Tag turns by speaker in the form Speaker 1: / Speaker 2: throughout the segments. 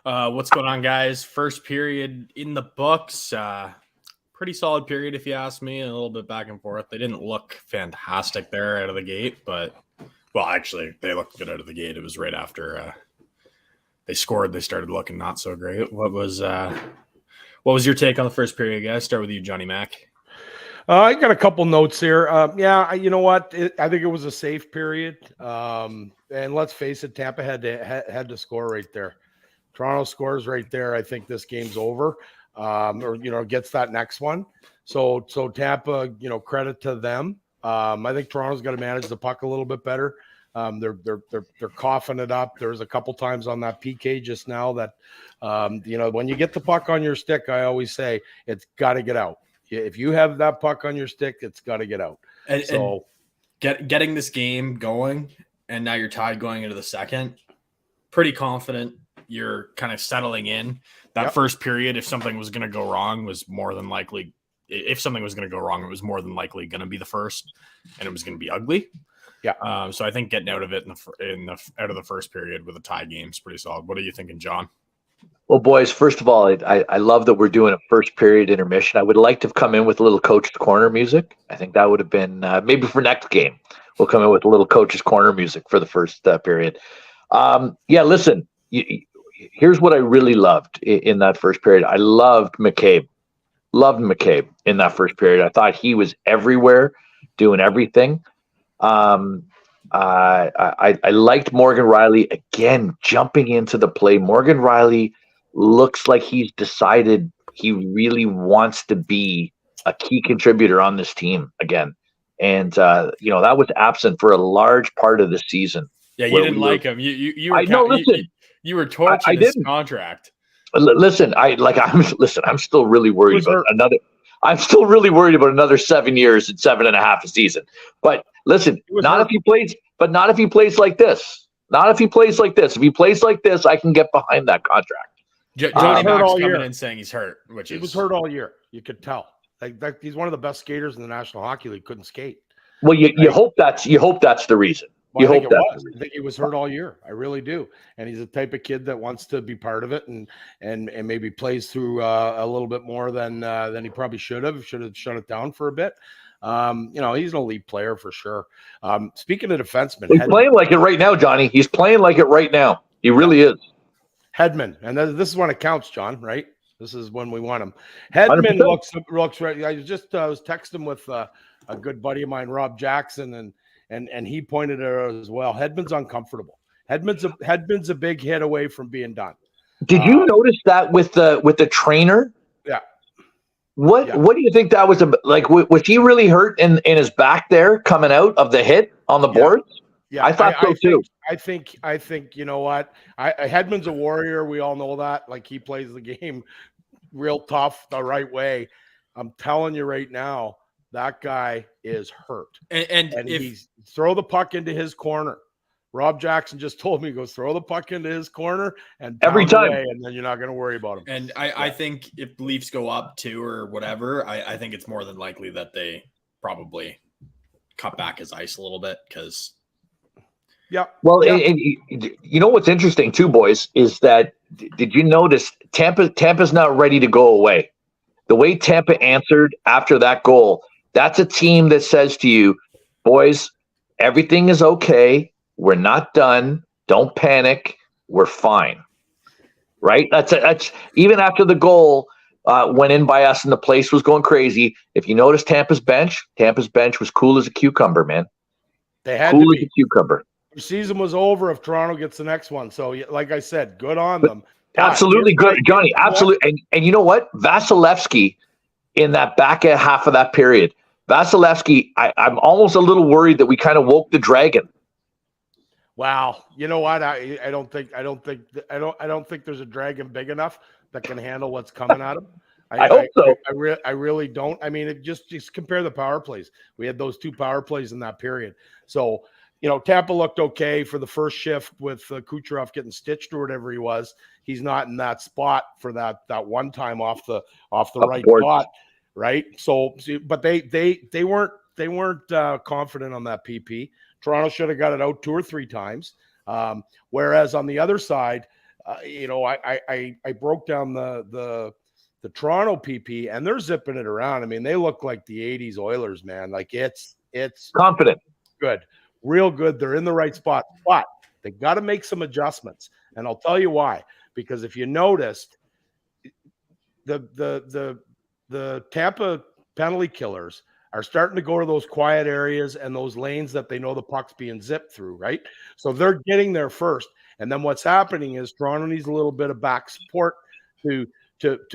Speaker 1: What's going on, guys? First period in the books. Pretty solid period, if you ask me. A little bit back and forth. They didn't look fantastic there out of the gate, but actually, they looked good out of the gate. It was right after they scored. They started looking not so great. What was your take on the first period, guys? Start with you, Johnny Mac.
Speaker 2: I got a couple notes here. You know what? I think it was a safe period. And let's face it, Tampa had to score right there. Toronto scores right there. I think this game's over, or gets that next one. So Tampa, credit to them. I think Toronto's got to manage the puck a little bit better. They're coughing it up. There's a couple times on that PK just now that, when you get the puck on your stick, I always say it's got to get out. If you have that puck on your stick, it's got to get out.
Speaker 1: And getting this game going, and now you're tied going into the second. Pretty confident you're kind of settling in. That first period, if something was going to go wrong, was more than likely. If something was going to go wrong, it was more than likely going to be the first, and it was going to be ugly.
Speaker 2: Yeah.
Speaker 1: So I think getting out of it out of the first period with a tie game is pretty solid. What are you thinking, John?
Speaker 3: Well, boys, first of all, I love that we're doing a first period intermission. I would like to have come in with a little Coach's Corner music. I think that would have been maybe for next game. We'll come in with a little Coach's Corner music for the first period. Listen, here's what I really loved in that first period. I loved McCabe. Loved McCabe in that first period. I thought he was everywhere, doing everything. I liked Morgan Rielly again, jumping into the play. Morgan Rielly looks like he's decided he really wants to be a key contributor on this team again. And, that was absent for a large part of the season.
Speaker 1: Yeah, you didn't like him. You were torching his contract.
Speaker 3: Listen, I'm still really worried about another. I'm still really worried about another 7 years and 7.5 a season. But listen, if he plays like this. Not if he plays like this. If he plays like this, I can get behind that contract.
Speaker 1: Johnny Mac's coming in saying he's hurt,
Speaker 2: he was hurt all year. You could tell. Like he's one of the best skaters in the National Hockey League. Couldn't skate.
Speaker 3: Well, you hope that's the reason.
Speaker 2: Well, I think he was hurt all year. I really do. And he's the type of kid that wants to be part of it and maybe plays through a little bit more than he probably should have shut it down for a bit. He's an elite player for sure. Speaking of defensemen,
Speaker 3: he's playing like it right now, Johnny. He's playing like it right now. He really is.
Speaker 2: Hedman, and this is when it counts, John. Right? This is when we want him. Hedman 100%. looks right. I was texting with a good buddy of mine, Rob Jackson, and he pointed it out as well. Hedman's uncomfortable. Hedman's a big hit away from being done.
Speaker 3: Did you notice that with the trainer?
Speaker 2: Yeah.
Speaker 3: What do you think that was like? Was he really hurt in his back there coming out of the hit on the boards?
Speaker 2: Yeah,
Speaker 3: I thought so too.
Speaker 2: I think you know what? Hedman's a warrior. We all know that. Like he plays the game real tough the right way. I'm telling you right now, that guy is hurt.
Speaker 1: And if
Speaker 2: he's throw the puck into his corner. Rob Jackson just told me, he goes, throw the puck into his corner and
Speaker 3: every time,
Speaker 2: and then you're not going to worry about him.
Speaker 1: And I think if the Leafs go up 2 or whatever, I think it's more than likely that they probably cut back his ice a little bit because.
Speaker 2: Yeah.
Speaker 3: Well, and you know what's interesting too, boys, is that did you notice Tampa's not ready to go away. The way Tampa answered after that goal, that's a team that says to you, boys, everything is okay. We're not done. Don't panic. We're fine. Right? That's even after the goal went in by us and the place was going crazy. If you notice Tampa's bench was cool as a cucumber, man.
Speaker 2: They had
Speaker 3: cool
Speaker 2: to be.
Speaker 3: As a cucumber.
Speaker 2: The season was over if Toronto gets the next one. So, like I said, good on them.
Speaker 3: Absolutely good, Johnny. Absolutely. And you know what? Vasilevsky in that back half of that period. Vasilevsky, I'm almost a little worried that we kind of woke the dragon.
Speaker 2: Wow. You know what? I don't think there's a dragon big enough that can handle what's coming at him.
Speaker 3: I hope so.
Speaker 2: I really don't. I mean, just compare the power plays. We had those 2 power plays in that period. So, Tampa looked okay for the first shift with Kucherov getting stitched or whatever he was. He's not in that spot for that one time off the right spot, right? So, but they weren't confident on that PP. Toronto should have got it out 2 or 3 times. Whereas on the other side, I broke down the Toronto PP, and they're zipping it around. I mean, they look like the '80s Oilers, man. Like it's
Speaker 3: Confident.
Speaker 2: good, real good. They're in the right spot, but they got to make some adjustments, and I'll tell you why. Because if you noticed, the Tampa penalty killers are starting to go to those quiet areas and those lanes that they know the puck's being zipped through, right? So they're getting there first. And then what's happening is Toronto needs a little bit of back support to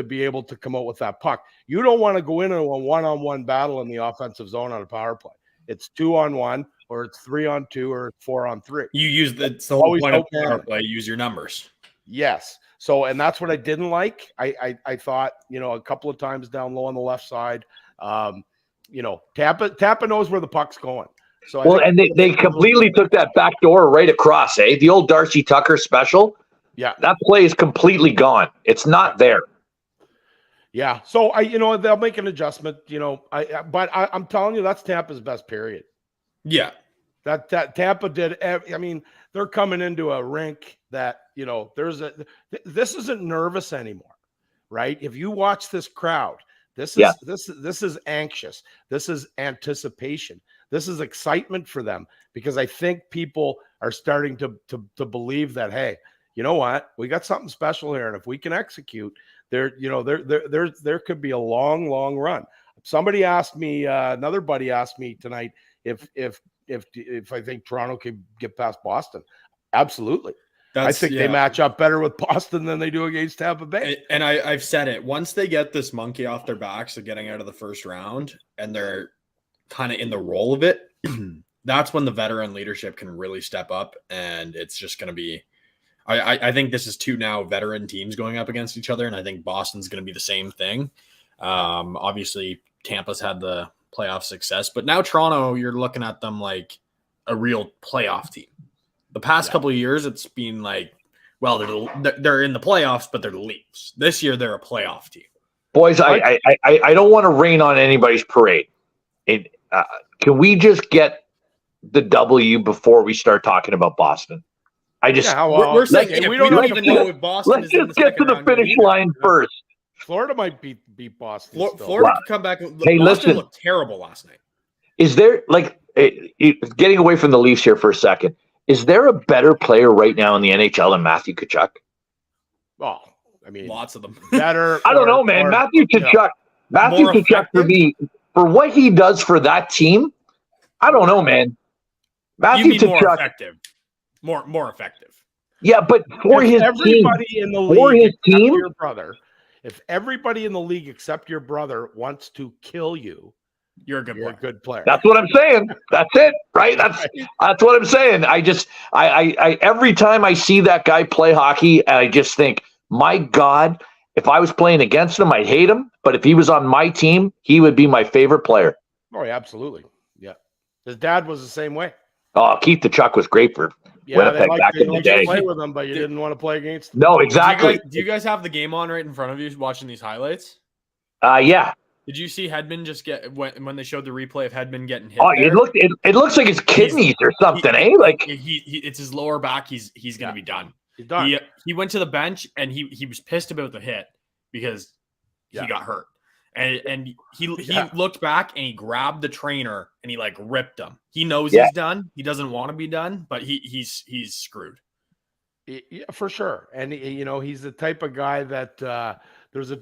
Speaker 2: be able to come out with that puck. You don't want to go into a one-on-one battle in the offensive zone on a power play. It's 2-on-1, or it's 3-on-2, or 4-on-3.
Speaker 1: You use the whole point of power play. Use your numbers.
Speaker 2: Yes. So, and that's what I didn't like. I thought, a couple of times down low on the left side, Tampa knows where the puck's going. So
Speaker 3: they completely took that back door right across, eh? The old Darcy Tucker special.
Speaker 2: Yeah.
Speaker 3: That play is completely gone. It's not there.
Speaker 2: Yeah. So they'll make an adjustment, but I'm telling you, that's Tampa's best period.
Speaker 1: Yeah.
Speaker 2: That Tampa did. I mean, they're coming into a rink that, this isn't nervous anymore, right? If you watch this crowd, this is anxious. This is anticipation. This is excitement for them, because I think people are starting to believe that, hey, you know what? We got something special here, and if we can execute, there could be a long, long run. Somebody asked me, another buddy asked me tonight if I think Toronto can get past Boston. Absolutely. I think they match up better with Boston than they do against Tampa Bay.
Speaker 1: And I've said it. Once they get this monkey off their backs of getting out of the first round, and they're kind of in the role of it, that's when the veteran leadership can really step up, and it's just going to be. I think this is two now veteran teams going up against each other, and I think Boston's going to be the same thing. Obviously, Tampa's had the playoff success, but now Toronto, you're looking at them like a real playoff team. The past couple of years, it's been like, well, they're in the playoffs, but they're the Leafs. This year, they're a playoff team.
Speaker 3: Boys, I don't want to rain on anybody's parade. Can we just get the W before we start talking about Boston?
Speaker 1: We're saying we don't even know if Boston is in the
Speaker 3: get to the finish line first.
Speaker 2: Florida might beat Boston.
Speaker 1: Florida could come back.
Speaker 3: Hey,
Speaker 1: Boston looked terrible last night.
Speaker 3: Is there, getting away from the Leafs here for a second, is there a better player right now in the NHL than Matthew Tkachuk?
Speaker 2: Oh, I mean,
Speaker 1: lots of them.
Speaker 2: Better.
Speaker 3: I don't know, man. Matthew Tkachuk. Matthew Tkachuk, for me, for what he does for that team, I don't know, man. Matthew Tkachuk,
Speaker 1: more effective. More effective.
Speaker 3: Yeah, but for his
Speaker 2: everybody
Speaker 3: team,
Speaker 2: in the league,
Speaker 3: your
Speaker 2: brother, if everybody in the league except your brother wants to kill you,
Speaker 1: you're a
Speaker 2: good player.
Speaker 3: That's what I'm saying. That's it, right? That's what I'm saying. I every time I see that guy play hockey, I just think, my God, if I was playing against him, I'd hate him. But if he was on my team, he would be my favorite player.
Speaker 2: Oh, yeah, absolutely. Yeah, his dad was the same way.
Speaker 3: Oh, Keith Tkachuk was great for Winnipeg back in the day.
Speaker 2: Play with him, but you didn't want to play against him.
Speaker 3: No, exactly.
Speaker 1: Do you guys have the game on right in front of you watching these highlights?
Speaker 3: Yeah.
Speaker 1: Did you see Hedman just get when they showed the replay of Hedman getting hit?
Speaker 3: Oh, it looks like his kidneys or something, eh?
Speaker 1: It's his lower back. He's going to be done.
Speaker 2: He's done.
Speaker 1: He went to the bench and he was pissed about the hit because he got hurt. And he looked back and he grabbed the trainer and he ripped him. He knows he's done. He doesn't want to be done, but he's screwed.
Speaker 2: Yeah, for sure. And he's the type of guy that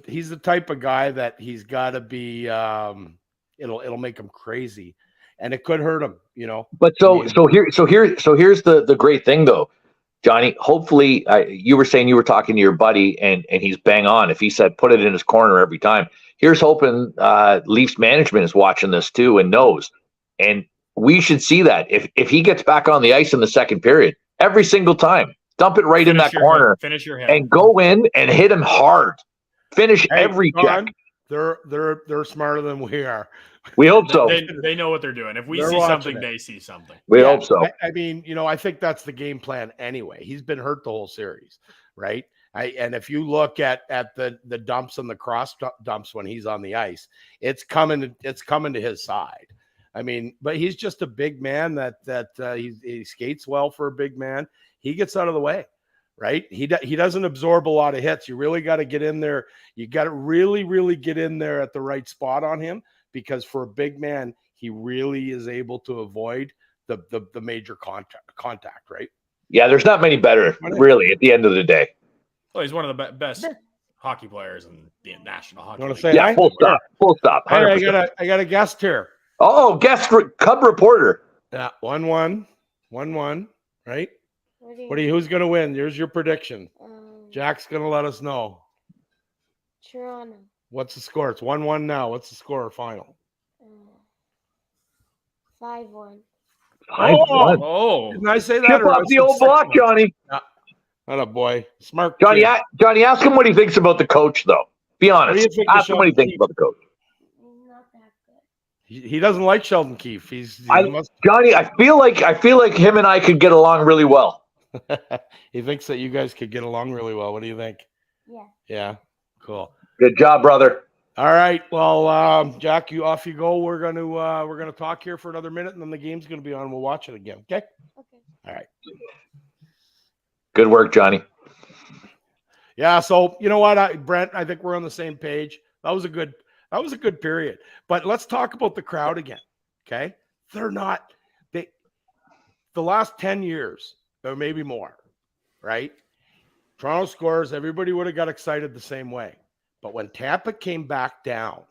Speaker 2: he's the type of guy that he's got to be. It'll make him crazy, and it could hurt him. But
Speaker 3: here's the great thing though, Johnny. Hopefully, you were saying you were talking to your buddy, and he's bang on. If he said put it in his corner every time. Here's hoping Leafs management is watching this too and knows. And we should see that if he gets back on the ice in the second period, every single time, dump it right in that corner,
Speaker 1: finish your hit,
Speaker 3: and go in and hit him hard. Finish every check.
Speaker 2: They're smarter than we are.
Speaker 3: We hope so.
Speaker 1: They know what they're doing. If we see something, they see something.
Speaker 3: We hope so.
Speaker 2: I mean, I think that's the game plan anyway. He's been hurt the whole series, right? And if you look at the dumps and the cross dumps when he's on the ice, it's coming to his side. I mean, but he's just a big man that he skates well for a big man. He gets out of the way. right? He doesn't absorb a lot of hits. You really got to get in there. You got to really, really get in there at the right spot on him, because for a big man, he really is able to avoid the major contact, right?
Speaker 3: Yeah, there's not many better, really, at the end of the day.
Speaker 1: Well, he's one of the best hockey players in the National Hockey
Speaker 2: You want
Speaker 1: League.
Speaker 2: to say
Speaker 3: Yeah, full stop. Full stop.
Speaker 2: Hey,
Speaker 3: 100%.
Speaker 2: I got a guest here.
Speaker 3: Oh, Cub reporter.
Speaker 2: Yeah, 1-1, right? Who's going to win? Here's your prediction. Jack's going to let us know.
Speaker 4: Toronto.
Speaker 2: What's the score? It's 1-1 now. What's the score final?
Speaker 4: 5-1.
Speaker 3: 5-1.
Speaker 1: Oh,
Speaker 2: Didn't I say that?
Speaker 3: Chip off the old block, Johnny.
Speaker 2: Not a boy. Smart
Speaker 3: Johnny,
Speaker 2: kid.
Speaker 3: Johnny, ask him what he thinks about the coach, though. Be honest.
Speaker 2: What do you think of
Speaker 3: Ask him what he
Speaker 2: Sheldon
Speaker 3: thinks about the coach.
Speaker 4: Not that
Speaker 2: He doesn't like Sheldon Keefe.
Speaker 3: Johnny, I feel like him and I could get along really well.
Speaker 2: He thinks that you guys could get along really well. What do you think?
Speaker 4: good. Yeah.
Speaker 2: Yeah, cool.
Speaker 3: Good job, brother.
Speaker 2: All right. Well, Jack, off you go. We're gonna talk here for another minute, and then the game's gonna be on. We'll watch it again. Okay.
Speaker 4: Okay.
Speaker 2: All right.
Speaker 3: Good work, Johnny.
Speaker 2: Yeah. So you know what, Brent? I think we're on the same page. That was a good period. But let's talk about the crowd again. Okay. The last 10 years, or maybe more, right? Toronto scores, everybody would have got excited the same way. But when Tampa came back down,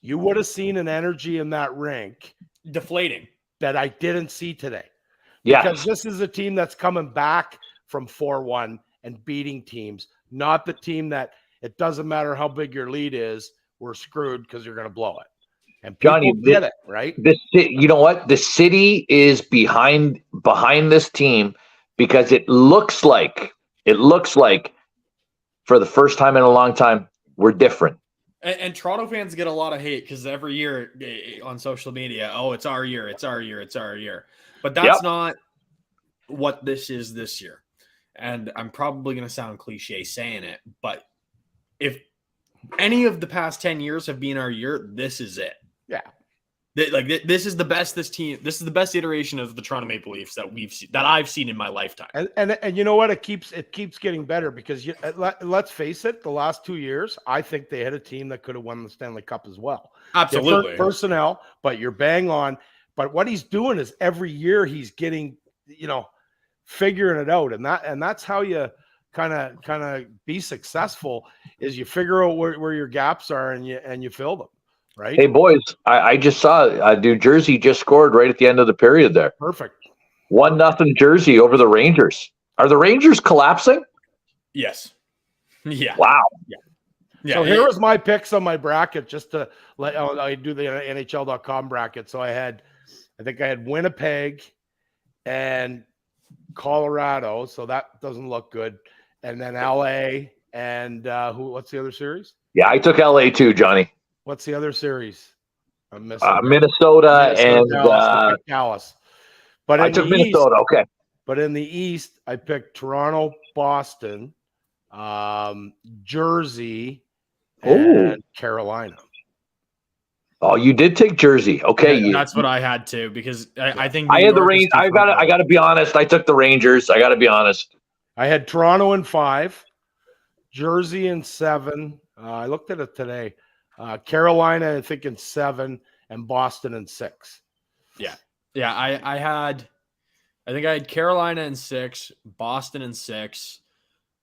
Speaker 2: you would have seen an energy in that rink
Speaker 1: deflating
Speaker 2: that I didn't see today.
Speaker 3: Yeah.
Speaker 2: Because this is a team that's coming back from 4-1 and beating teams, not the team that it doesn't matter how big your lead is, we're screwed because you're going to blow it. And people
Speaker 3: Johnny,
Speaker 2: get it, right?
Speaker 3: You know what? The city is behind this team because it looks like for the first time in a long time, we're different.
Speaker 1: And Toronto fans get a lot of hate because every year on social media, oh, it's our year, it's our year, it's our year. But that's not what this is this year. And I'm probably going to sound cliche saying it, but if any of the past 10 years have been our year, this is it.
Speaker 2: Yeah.
Speaker 1: This is the best this is the best iteration of the Toronto Maple Leafs that I've seen in my lifetime.
Speaker 2: And you know what? It keeps getting better because let's face it, the last 2 years, I think they had a team that could have won the Stanley Cup as well.
Speaker 1: Absolutely.
Speaker 2: Different personnel, but you're bang on. But what he's doing is every year he's getting, figuring it out. And that's how you kind of be successful is you figure out where your gaps are and you fill them. Right.
Speaker 3: Hey, boys, I just saw New Jersey just scored right at the end of the period there.
Speaker 2: Perfect.
Speaker 3: 1-0 Jersey over the Rangers. Are the Rangers collapsing?
Speaker 1: Yes. Yeah.
Speaker 3: Wow.
Speaker 1: Yeah.
Speaker 2: So here was my picks on my bracket just to let I do the NHL.com bracket. So I think I had Winnipeg and Colorado. So that doesn't look good. And then LA and what's the other series?
Speaker 3: Yeah, I took LA too, Johnny.
Speaker 2: What's the other series? I'm missing
Speaker 3: Minnesota and
Speaker 2: Dallas. But
Speaker 3: I took Minnesota. Okay.
Speaker 2: But in the East, I picked Toronto, Boston, Jersey, and Carolina.
Speaker 3: Oh, you did take Jersey. Okay.
Speaker 1: Yeah, that's what I had to because I think
Speaker 3: I had the Rangers. I got to be honest. I took the Rangers. I got to be honest.
Speaker 2: I had Toronto in 5, Jersey in 7. I looked at it today. Carolina, I think, in 7, and Boston in 6.
Speaker 1: Yeah. Yeah. I think I had Carolina in 6, Boston in 6,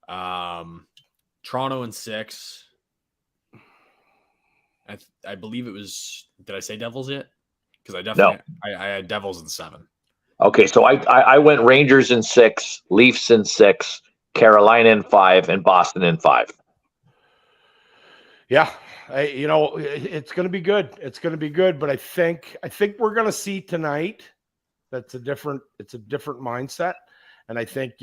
Speaker 1: Toronto in 6. I believe it was, did I say Devils yet? Because I definitely, I had Devils in 7.
Speaker 3: Okay. So I went Rangers in 6, Leafs in 6, Carolina in 5, and Boston in 5.
Speaker 2: Yeah. It's going to be good. It's going to be good, but I think we're going to see tonight it's a different mindset. And I think,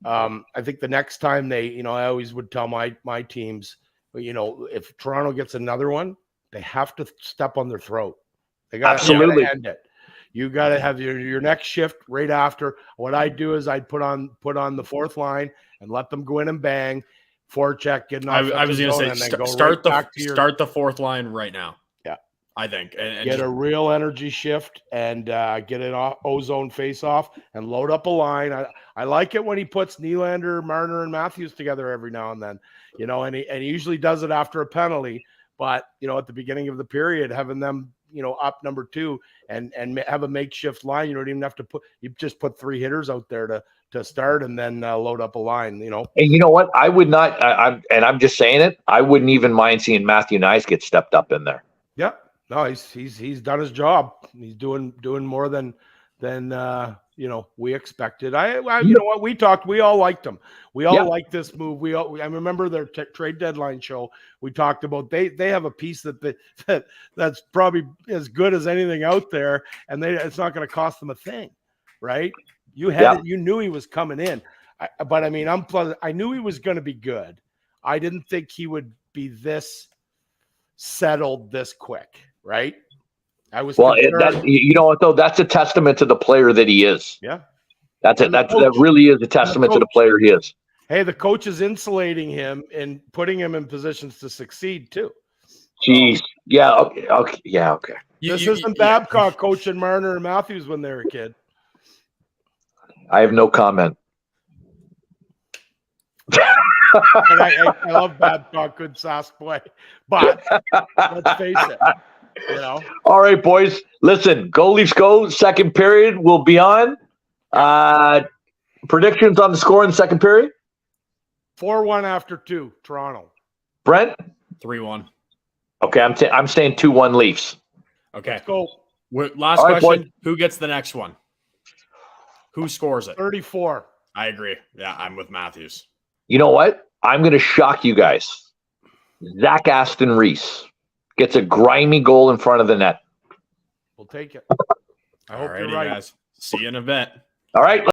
Speaker 2: I think the next time I always would tell my teams, if Toronto gets another one, they have to step on their throat. They got to end it. You got to have your next shift right after. What I do is I'd put on the fourth line and let them go in and bang. Forecheck, get an
Speaker 1: I was going to say, start the fourth line right now.
Speaker 2: Yeah,
Speaker 1: I think. And
Speaker 2: Get a real energy shift and get an ozone face off and load up a line. I like it when he puts Nylander, Marner, and Matthews together every now and then, and he usually does it after a penalty. But, at the beginning of the period, having them, up number 2 and have a makeshift line, you don't even have to you just put 3 hitters out there to start and then load up a line,
Speaker 3: And you know what? I would not, I'm just saying it, I wouldn't even mind seeing Matthew Nice get stepped up in there.
Speaker 2: Yeah. No, he's done his job. He's doing more than we expected. You know what, we all liked him. We all liked this move. I remember their trade deadline show. We talked about they have a piece that's probably as good as anything out there, and it's not going to cost them a thing, right? You knew he was coming in, but I mean, I knew he was going to be good. I didn't think he would be this settled this quick, right? I was
Speaker 3: you know what though? That's a testament to the player that he is.
Speaker 2: Yeah,
Speaker 3: that really is a testament to the player he is.
Speaker 2: Hey, the coach is insulating him and putting him in positions to succeed too.
Speaker 3: Jeez, yeah, okay, yeah, okay.
Speaker 2: This isn't Babcock coaching Marner and Matthews when they were a kid.
Speaker 3: I have no comment.
Speaker 2: And I love Babcock, good Sask play, but let's face it,
Speaker 3: All right, boys. Listen, go Leafs go. Second period will be on. Predictions on the score in the second period?
Speaker 2: 4-1 after 2, Toronto.
Speaker 3: Brent?
Speaker 1: 3-1.
Speaker 3: Okay, I'm saying 2-1 Leafs.
Speaker 1: Okay.
Speaker 2: Let's go.
Speaker 1: Last question. Boy. Who gets the next one? Who scores it?
Speaker 2: 34.
Speaker 1: I agree. Yeah, I'm with Matthews.
Speaker 3: You know what? I'm going to shock you guys. Zach Aston Reese gets a grimy goal in front of the net.
Speaker 2: We'll take it.
Speaker 1: I hope you're right. Guys. See you in a bit.
Speaker 3: All right.